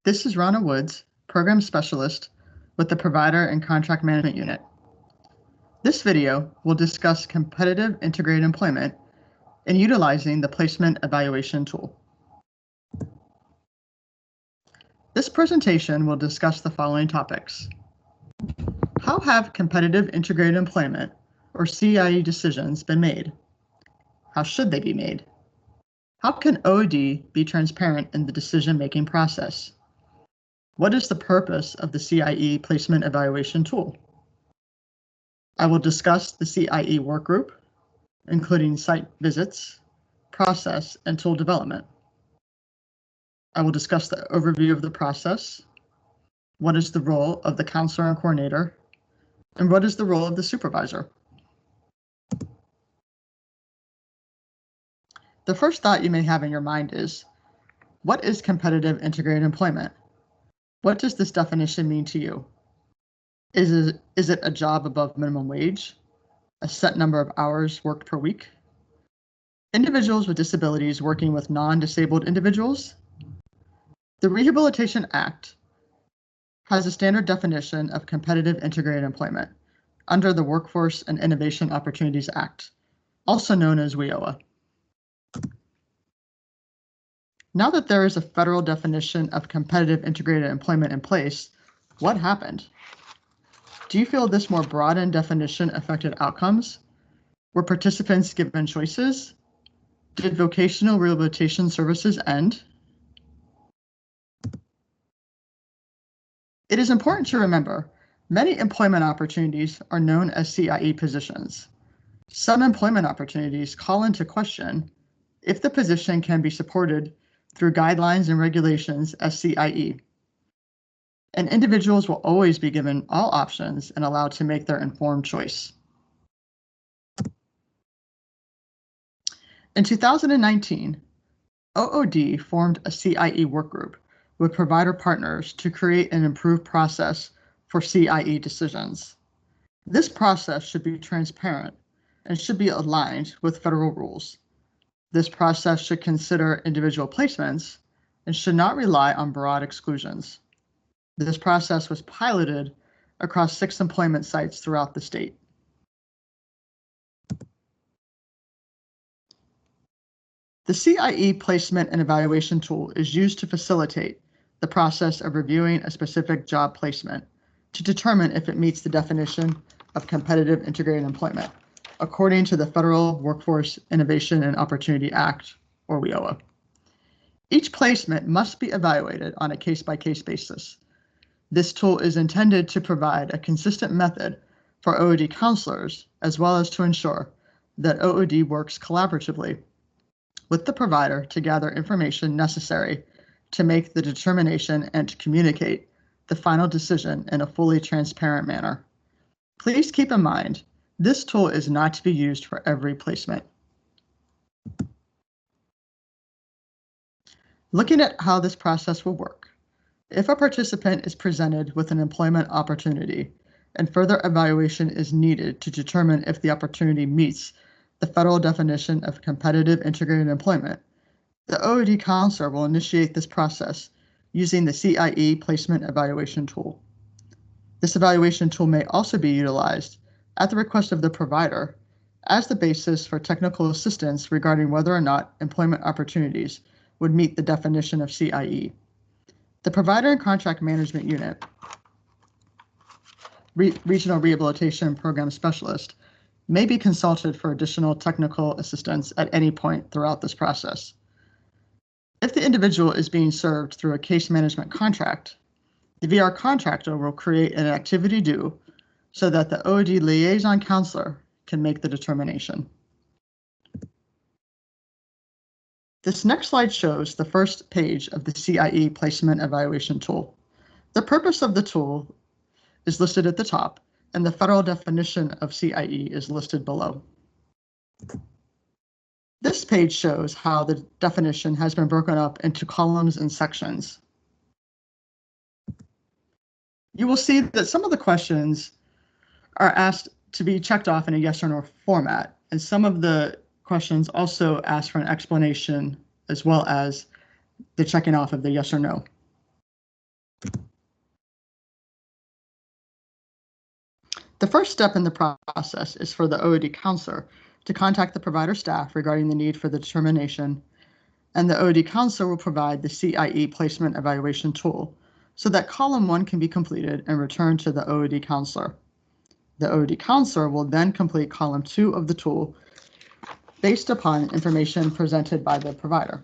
This is Ronna Woods, Program Specialist with the Provider and Contract Management Unit. This video will discuss competitive integrated employment and utilizing the Placement Evaluation tool. This presentation will discuss the following topics. How have competitive integrated employment, or CIE decisions, been made? How should they be made? How can OOD be transparent in the decision-making process? What is the purpose of the CIE Placement Evaluation tool? I will discuss the CIE workgroup, including site visits, process, and tool development. I will discuss the overview of the process, what is the role of the counselor and coordinator, and what is the role of the supervisor. The first thought you may have in your mind is, what is competitive integrated employment? What does this definition mean to you? Is it a job above minimum wage? A set number of hours worked per week? Individuals with disabilities working with non-disabled individuals? The Rehabilitation Act has a standard definition of competitive integrated employment under the Workforce and Innovation Opportunities Act, also known as WIOA. Now that there is a federal definition of competitive integrated employment in place, what happened? Do you feel this more broadened definition affected outcomes? Were participants given choices? Did vocational rehabilitation services end? It is important to remember, many employment opportunities are known as CIE positions. Some employment opportunities call into question if the position can be supported through guidelines and regulations as CIE. And individuals will always be given all options and allowed to make their informed choice. In 2019, OOD formed a CIE workgroup with provider partners to create an improved process for CIE decisions. This process should be transparent and should be aligned with federal rules. This process should consider individual placements and should not rely on broad exclusions. This process was piloted across 6 employment sites throughout the state. The CIE placement and evaluation tool is used to facilitate the process of reviewing a specific job placement to determine if it meets the definition of competitive integrated employment, according to the Federal Workforce Innovation and Opportunity Act, or WIOA. Each placement must be evaluated on a case-by-case basis. This tool is intended to provide a consistent method for OOD counselors, as well as to ensure that OOD works collaboratively with the provider to gather information necessary to make the determination and to communicate the final decision in a fully transparent manner. Please keep in mind, this tool is not to be used for every placement. Looking at how this process will work, if a participant is presented with an employment opportunity and further evaluation is needed to determine if the opportunity meets the federal definition of competitive integrated employment, the OOD counselor will initiate this process using the CIE placement evaluation tool. This evaluation tool may also be utilized at the request of the provider as the basis for technical assistance regarding whether or not employment opportunities would meet the definition of CIE. The Provider and Contract Management Unit, Regional Rehabilitation Program Specialist, may be consulted for additional technical assistance at any point throughout this process. If the individual is being served through a case management contract, the VR contractor will create an activity due so that the OOD liaison counselor can make the determination. This next slide shows the first page of the CIE placement evaluation tool. The purpose of the tool is listed at the top, and the federal definition of CIE is listed below. This page shows how the definition has been broken up into columns and sections. You will see that some of the questions are asked to be checked off in a yes or no format, and some of the questions also ask for an explanation as well as the checking off of the yes or no. The first step in the process is for the OOD counselor to contact the provider staff regarding the need for the determination, and the OOD counselor will provide the CIE placement evaluation tool so that column 1 can be completed and returned to the OOD counselor. The OOD counselor will then complete column 2 of the tool based upon information presented by the provider.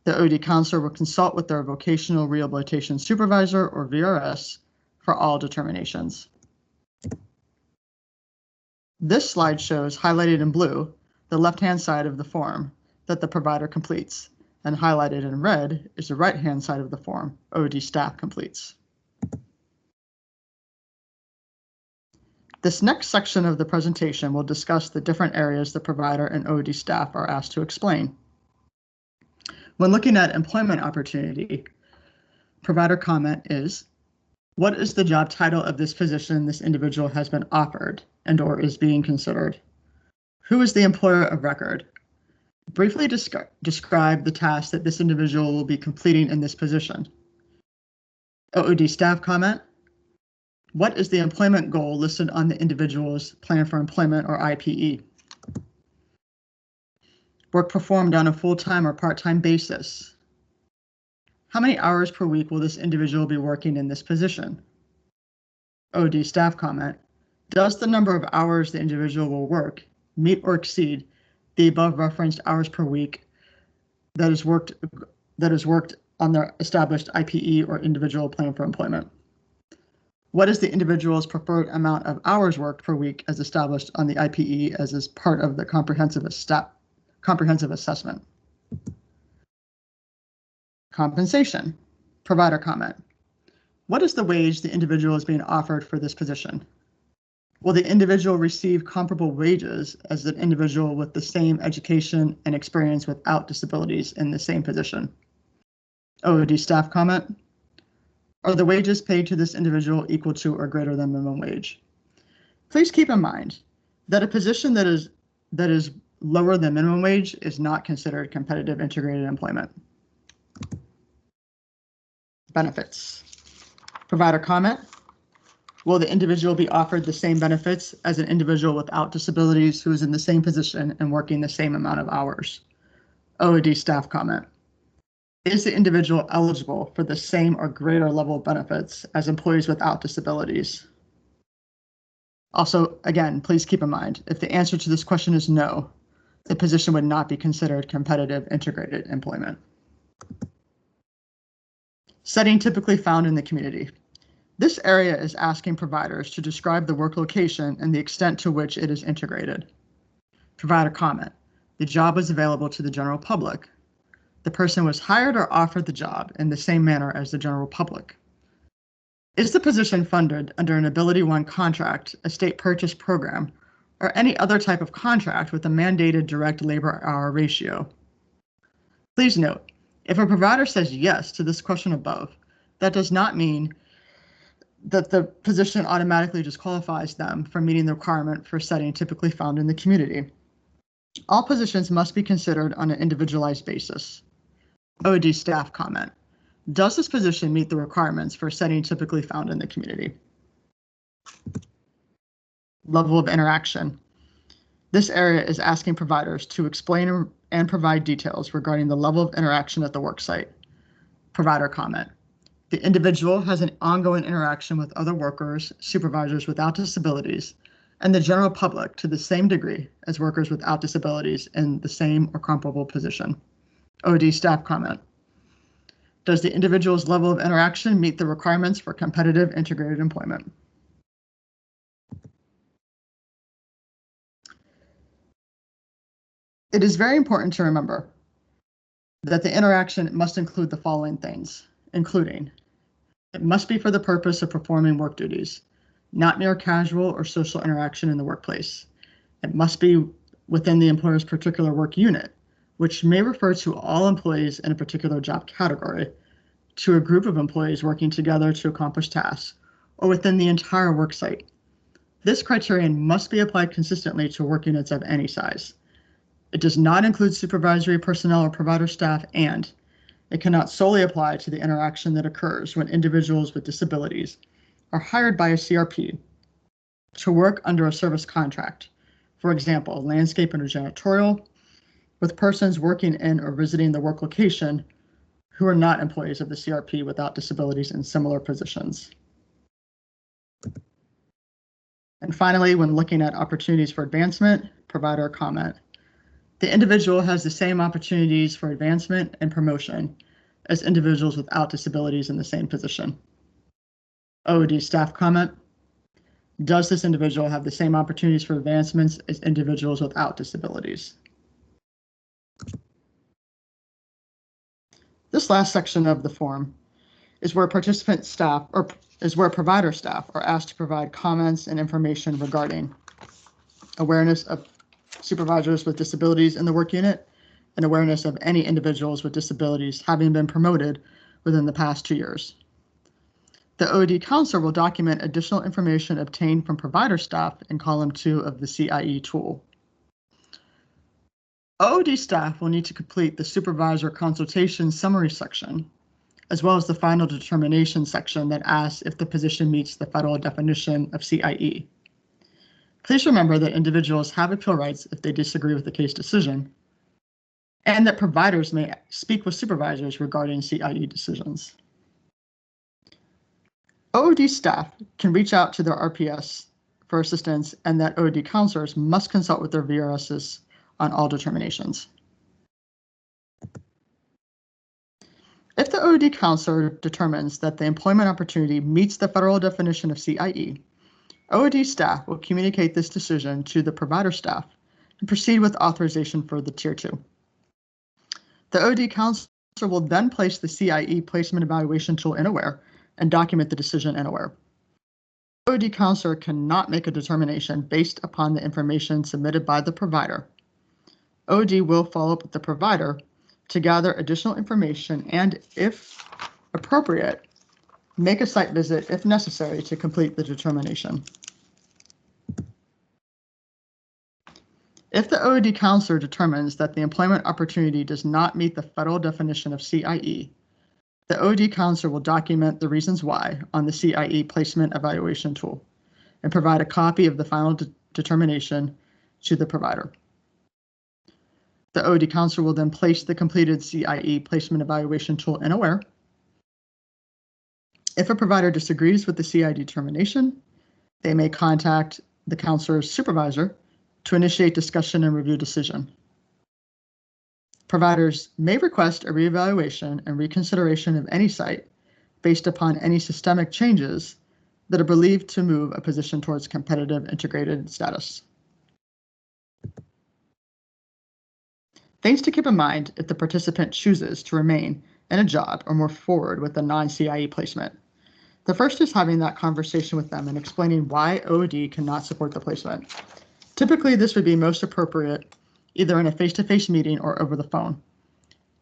The OOD counselor will consult with their vocational rehabilitation supervisor, or VRS, for all determinations. This slide shows, highlighted in blue, the left-hand side of the form that the provider completes, and highlighted in red is the right-hand side of the form OOD staff completes. This next section of the presentation will discuss the different areas the provider and OOD staff are asked to explain. When looking at employment opportunity, provider comment is, what is the job title of this position this individual has been offered and/or is being considered? Who is the employer of record? Briefly describe the task that this individual will be completing in this position. OOD staff comment. What is the employment goal listed on the individual's plan for employment, or IPE? Work performed on a full-time or part-time basis. How many hours per week will this individual be working in this position? OOD staff comment. Does the number of hours the individual will work meet or exceed the above referenced hours per week that is worked on their established IPE or individual plan for employment? What is the individual's preferred amount of hours worked per week as established on the IPE as is part of the comprehensive assessment? Compensation. Provider comment. What is the wage the individual is being offered for this position? Will the individual receive comparable wages as the individual with the same education and experience without disabilities in the same position? OOD staff comment. Are the wages paid to this individual equal to or greater than minimum wage? Please keep in mind that a position that is lower than minimum wage is not considered competitive integrated employment. Benefits. Provider comment. Will the individual be offered the same benefits as an individual without disabilities who is in the same position and working the same amount of hours? OOD staff comment. Is the individual eligible for the same or greater level of benefits as employees without disabilities? Also, again, please keep in mind, if the answer to this question is no, the position would not be considered competitive integrated employment. Setting typically found in the community. This area is asking providers to describe the work location and the extent to which it is integrated. Provider comment. The job was available to the general public. The person was hired or offered the job in the same manner as the general public. Is the position funded under an Ability One contract, a state purchase program, or any other type of contract with a mandated direct labor hour ratio? Please note, if a provider says yes to this question above, that does not mean that the position automatically disqualifies them from meeting the requirement for setting typically found in the community. All positions must be considered on an individualized basis. OOD staff comment. Does this position meet the requirements for setting typically found in the community? Level of interaction. This area is asking providers to explain and provide details regarding the level of interaction at the worksite. Provider comment. The individual has an ongoing interaction with other workers, supervisors without disabilities, and the general public to the same degree as workers without disabilities in the same or comparable position. OOD staff comment. Does the individual's level of interaction meet the requirements for competitive integrated employment? It is very important to remember that the interaction must include the following things, including it must be for the purpose of performing work duties, not mere casual or social interaction in the workplace. It must be within the employer's particular work unit, which may refer to all employees in a particular job category, to a group of employees working together to accomplish tasks, or within the entire worksite. This criterion must be applied consistently to work units of any size. It does not include supervisory personnel or provider staff, and it cannot solely apply to the interaction that occurs when individuals with disabilities are hired by a CRP to work under a service contract, for example, landscape and janitorial, with persons working in or visiting the work location who are not employees of the CRP without disabilities in similar positions. And finally, when looking at opportunities for advancement, provider comment. The individual has the same opportunities for advancement and promotion as individuals without disabilities in the same position. OOD staff comment. Does this individual have the same opportunities for advancements as individuals without disabilities? This last section of the form is where participant staff where provider staff are asked to provide comments and information regarding awareness of supervisors with disabilities in the work unit and awareness of any individuals with disabilities having been promoted within the past 2 years. The OOD counselor will document additional information obtained from provider staff in column 2 of the CIE tool. OOD staff will need to complete the supervisor consultation summary section, as well as the final determination section that asks if the position meets the federal definition of CIE. Please remember that individuals have appeal rights if they disagree with the case decision, and that providers may speak with supervisors regarding CIE decisions. OOD staff can reach out to their RPS for assistance, and that OOD counselors must consult with their VRSs on all determinations. If the OOD counselor determines that the employment opportunity meets the federal definition of CIE, OOD staff will communicate this decision to the provider staff and proceed with authorization for the Tier 2. The OOD counselor will then place the CIE placement evaluation tool in AWARE and document the decision in AWARE. OOD counselor cannot make a determination based upon the information submitted by the provider. OOD will follow up with the provider to gather additional information and, if appropriate, make a site visit if necessary to complete the determination. If the OOD counselor determines that the employment opportunity does not meet the federal definition of CIE, the OOD counselor will document the reasons why on the CIE placement evaluation tool and provide a copy of the final determination to the provider. The OOD counselor will then place the completed CIE placement evaluation tool in AWARE. If a provider disagrees with the CIE determination, they may contact the counselor's supervisor to initiate discussion and review decision. Providers may request a reevaluation and reconsideration of any site based upon any systemic changes that are believed to move a position towards competitive integrated status. Things to keep in mind if the participant chooses to remain in a job or move forward with a non-CIE placement. The first is having that conversation with them and explaining why OOD cannot support the placement. Typically, this would be most appropriate either in a face-to-face meeting or over the phone.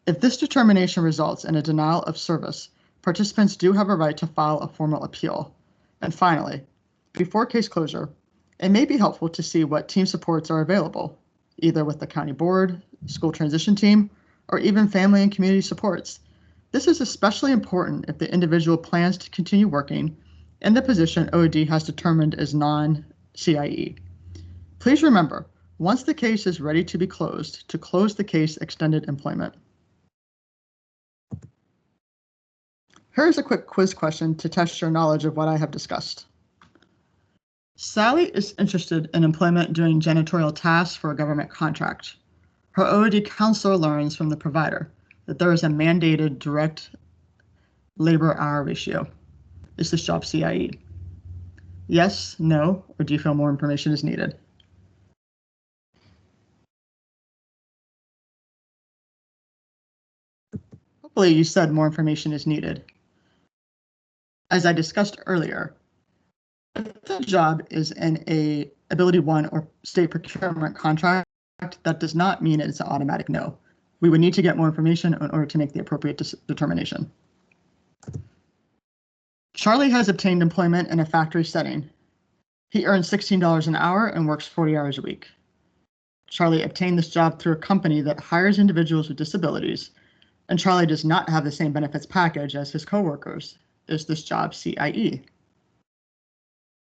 If this determination results in a denial of service, participants do have a right to file a formal appeal. And finally, before case closure, it may be helpful to see what team supports are available, either with the county board, school transition team, or even family and community supports. This is especially important if the individual plans to continue working in the position OOD has determined as non-CIE. Please remember, once the case is ready to be closed, to close the case extended employment. Here's a quick quiz question to test your knowledge of what I have discussed. Sally is interested in employment doing janitorial tasks for a government contract. Her OOD counselor learns from the provider that there is a mandated direct labor hour ratio. Is this job CIE? Yes, no, or do you feel more information is needed? Hopefully you said more information is needed. As I discussed earlier, if the job is in a Ability 1 or state procurement contract, that does not mean it's an automatic no. We would need to get more information in order to make the appropriate determination. Charlie has obtained employment in a factory setting. He earns $16 an hour and works 40 hours a week. Charlie obtained this job through a company that hires individuals with disabilities, and Charlie does not have the same benefits package as his coworkers. Is this job CIE?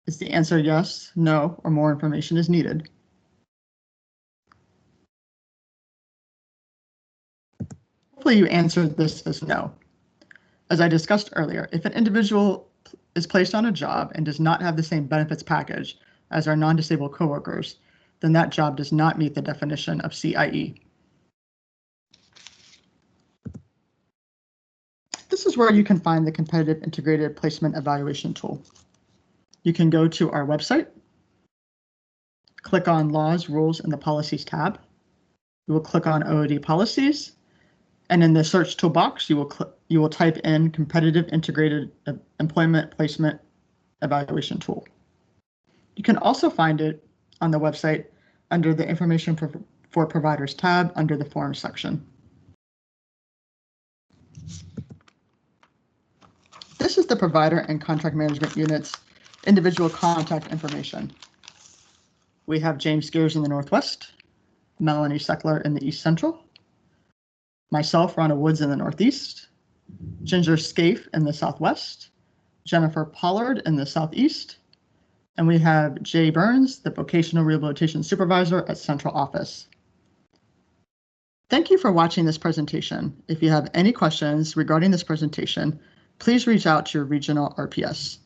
Is the answer yes, no, or more information is needed? Hopefully you answered this as no. As I discussed earlier, if an individual is placed on a job and does not have the same benefits package as our non-disabled coworkers, then that job does not meet the definition of CIE. This is where you can find the Competitive Integrated Placement Evaluation tool. You can go to our website, click on Laws, Rules, and the Policies tab. You will click on OOD Policies, and in the search toolbox, you will type in Competitive Integrated Employment Placement Evaluation Tool. You can also find it on the website under the Information for Providers tab under the Forms section. This is the Provider and Contract Management Unit's individual contact information. We have James Gears in the Northwest, Melanie Seckler in the East Central, myself, Ronna Woods, in the Northeast, Ginger Scaife in the Southwest, Jennifer Pollard in the Southeast, and we have Jay Burns, the Vocational Rehabilitation Supervisor at Central Office. Thank you for watching this presentation. If you have any questions regarding this presentation, please reach out to your regional RPS.